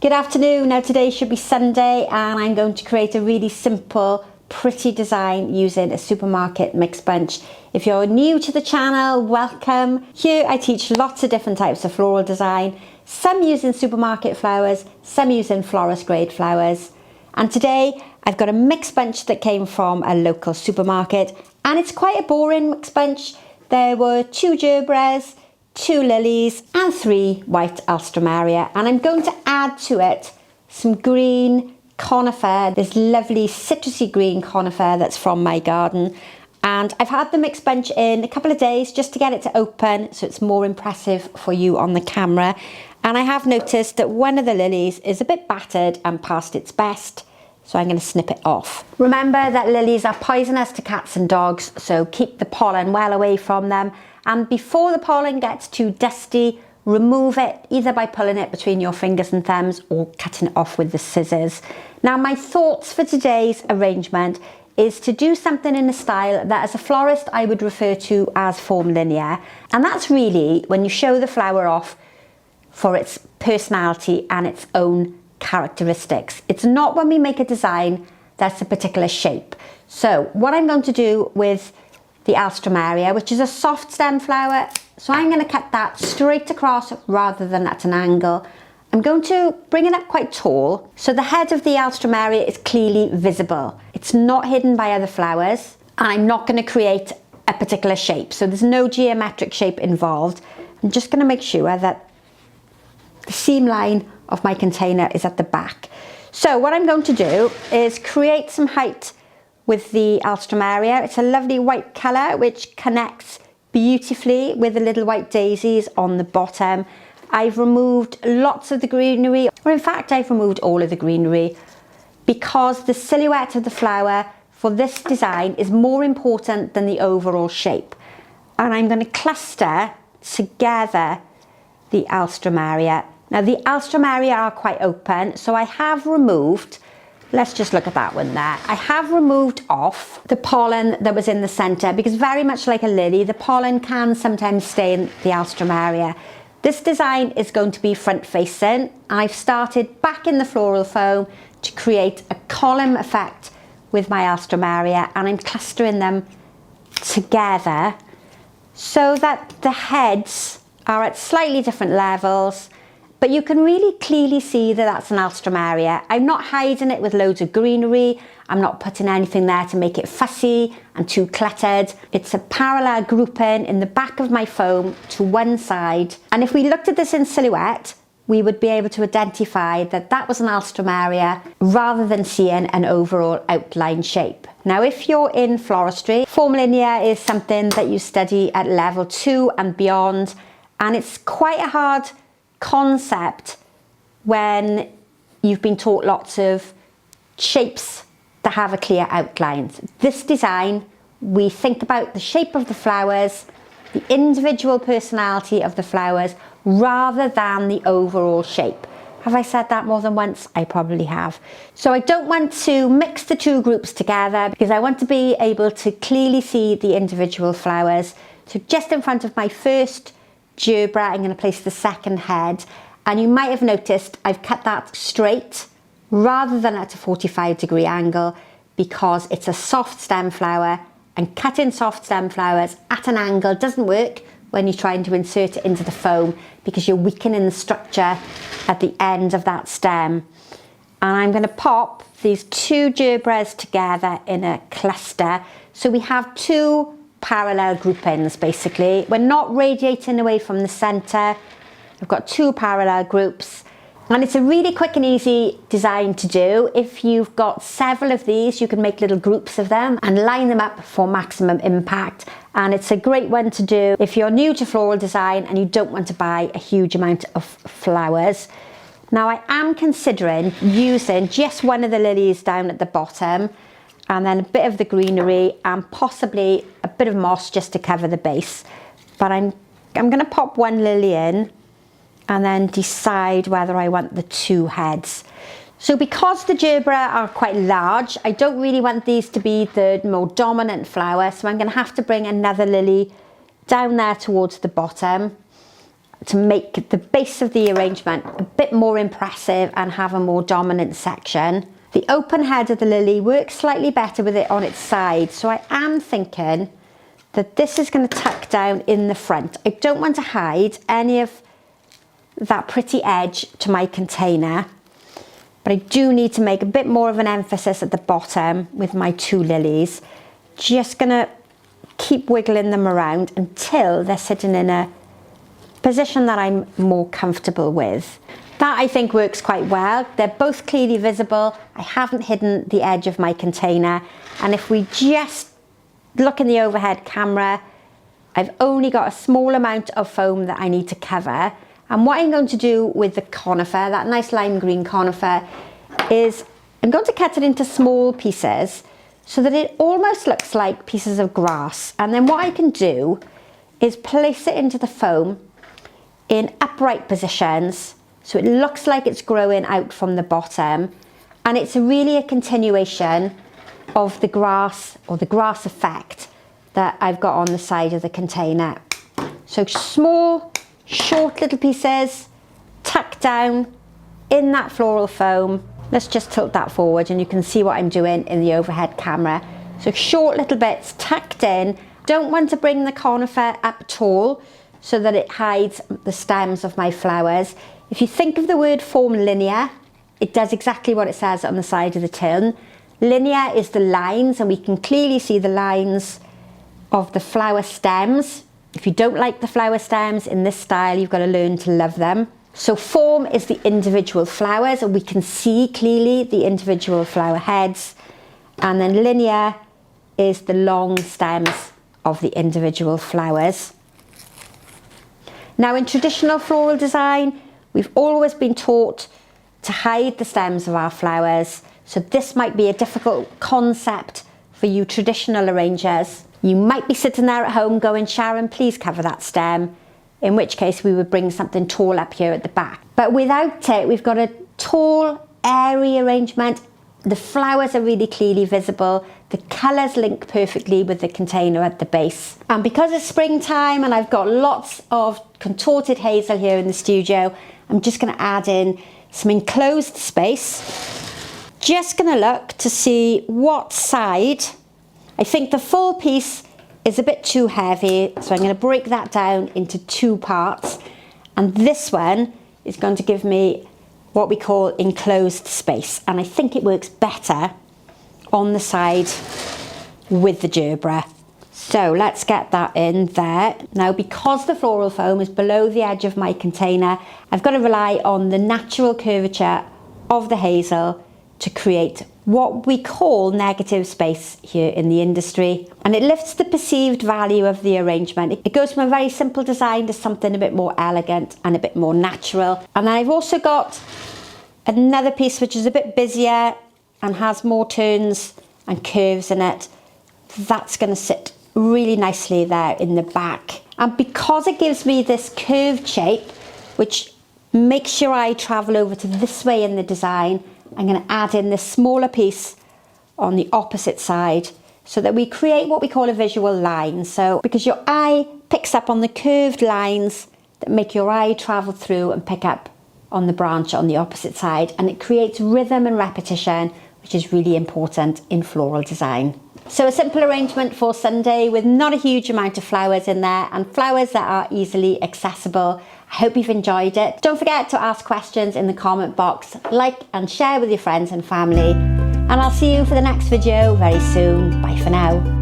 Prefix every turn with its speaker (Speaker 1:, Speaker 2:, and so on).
Speaker 1: Good afternoon. Now today should be Sunday and I'm going to create a really simple, pretty design using a supermarket mixed bunch. If you're new to the channel, welcome. Here I teach lots of different types of floral design, some using supermarket flowers, some using florist grade flowers. And today I've got a mixed bunch that came from a local supermarket and it's quite a boring mixed bunch. There were 2 Gerberas, 2 Lilies and 3 white Alstroemeria, and I'm going to add to it some green Conifer, this lovely citrusy green Conifer that's from my garden. And I've had the mixed bunch in a couple of days just to get it to open so it's more impressive for you on the camera. And I have noticed that one of the lilies is a bit battered and past its best, so I'm going to snip it off. Remember that lilies are poisonous to cats and dogs, so keep the pollen well away from them. And before the pollen gets too dusty, remove it either by pulling it between your fingers and thumbs or cutting it off with the scissors. Now my thoughts for today's arrangement is to do something in a style that as a florist I would refer to as forme linear. And that's really when you show the flower off for its personality and its own characteristics. It's not when we make a design that's a particular shape. So what I'm going to do with the Alstroemeria, which is a soft stem flower, so I'm going to cut that straight across rather than at an angle. I'm going to bring it up quite tall so the head of the Alstroemeria is clearly visible. It's not hidden by other flowers, and I'm not going to create a particular shape, so there's no geometric shape involved. I'm just going to make sure that the seam line of my container is at the back. So what I'm going to do is create some height with the Alstroemeria. It's a lovely white colour which connects beautifully with the little white daisies on the bottom. I've removed lots of the greenery, or in fact I've removed all of the greenery, because the silhouette of the flower for this design is more important than the overall shape. And I'm going to cluster together the Alstroemeria. Now the Alstroemeria are quite open, so I have removed, let's just look at that one there. I have removed off the pollen that was in the centre, because very much like a lily, the pollen can sometimes stay in the Alstroemeria. This design is going to be front facing. I've started back in the floral foam to create a column effect with my Alstroemeria, and I'm clustering them together so that the heads are at slightly different levels. But you can really clearly see that that's an Alstroemeria. I'm not hiding it with loads of greenery. I'm not putting anything there to make it fussy and too cluttered. It's a parallel grouping in the back of my foam to one side. And if we looked at this in silhouette, we would be able to identify that that was an Alstroemeria rather than seeing an overall outline shape. Now, if you're in floristry, forme linear is something that you study at level 2 and beyond. And it's quite a hard concept when you've been taught lots of shapes that have a clear outline. This design, we think about the shape of the flowers, the individual personality of the flowers, rather than the overall shape. Have I said that more than once? I probably have. So I don't want to mix the 2 groups together because I want to be able to clearly see the individual flowers. So just in front of my first Gerbera, I'm going to place the second head, and you might have noticed I've cut that straight rather than at a 45-degree angle because it's a soft stem flower, and cutting soft stem flowers at an angle doesn't work when you're trying to insert it into the foam because you're weakening the structure at the end of that stem. And I'm going to pop these 2 Gerberas together in a cluster so we have 2 parallel groupings. Basically, we're not radiating away from the center. I've got 2 parallel groups, and it's a really quick and easy design to do. If you've got several of these, you can make little groups of them and line them up for maximum impact. And it's a great one to do if you're new to floral design and you don't want to buy a huge amount of flowers. Now I am considering using just one of the lilies down at the bottom, and then a bit of the greenery and possibly a bit of moss just to cover the base. But I'm going to pop one lily in and then decide whether I want the 2 heads. So because the Gerbera are quite large, I don't really want these to be the more dominant flower, so I'm going to have to bring another lily down there towards the bottom. to make the base of the arrangement a bit more impressive and have a more dominant section. The open head of the lily works slightly better with it on its side, so I am thinking that this is going to tuck down in the front. I don't want to hide any of that pretty edge to my container, but I do need to make a bit more of an emphasis at the bottom with my 2 lilies. Just going to keep wiggling them around until they're sitting in a position that I'm more comfortable with. That I think works quite well. They're both clearly visible. I haven't hidden the edge of my container, and if we just look in the overhead camera, I've only got a small amount of foam that I need to cover. And what I'm going to do with the conifer, that nice lime green conifer, is I'm going to cut it into small pieces so that it almost looks like pieces of grass. And then what I can do is place it into the foam in upright positions so it looks like it's growing out from the bottom, and it's really a continuation of the grass, or the grass effect, that I've got on the side of the container. So small, short little pieces tucked down in that floral foam. Let's just tilt that forward and you can see what I'm doing in the overhead camera. So short little bits tucked in. Don't want to bring the conifer up tall so that it hides the stems of my flowers. If you think of the word form linear, it does exactly what it says on the side of the tin. Linear is the lines, and we can clearly see the lines of the flower stems. If you don't like the flower stems in this style, you've got to learn to love them. So form is the individual flowers, and we can see clearly the individual flower heads. And then linear is the long stems of the individual flowers. Now, in traditional floral design, we've always been taught to hide the stems of our flowers. So this might be a difficult concept for you traditional arrangers. You might be sitting there at home going, Sharon, please cover that stem. In which case we would bring something tall up here at the back. But without it, we've got a tall, airy arrangement. The flowers are really clearly visible. The colours link perfectly with the container at the base. And because it's springtime and I've got lots of contorted hazel here in the studio, I'm just going to add in some enclosed space. Just going to look to see what side. I think the full piece is a bit too heavy, so I'm going to break that down into 2 parts. And this one is going to give me what we call enclosed space. And I think it works better on the side with the Gerbera. So let's get that in there. Now, because the floral foam is below the edge of my container, I've got to rely on the natural curvature of the hazel to create what we call negative space here in the industry. And it lifts the perceived value of the arrangement. It goes from a very simple design to something a bit more elegant and a bit more natural. And then I've also got another piece which is a bit busier and has more turns and curves in it. That's going to sit really nicely there in the back. And because it gives me this curved shape, which makes your eye travel over to this way in the design, I'm going to add in this smaller piece on the opposite side so that we create what we call a visual line. So because your eye picks up on the curved lines that make your eye travel through and pick up on the branch on the opposite side, and it creates rhythm and repetition, which is really important in floral design. So a simple arrangement for Sunday with not a huge amount of flowers in there, and flowers that are easily accessible. I hope you've enjoyed it. Don't forget to ask questions in the comment box, like and share with your friends and family. And I'll see you for the next video very soon. Bye for now.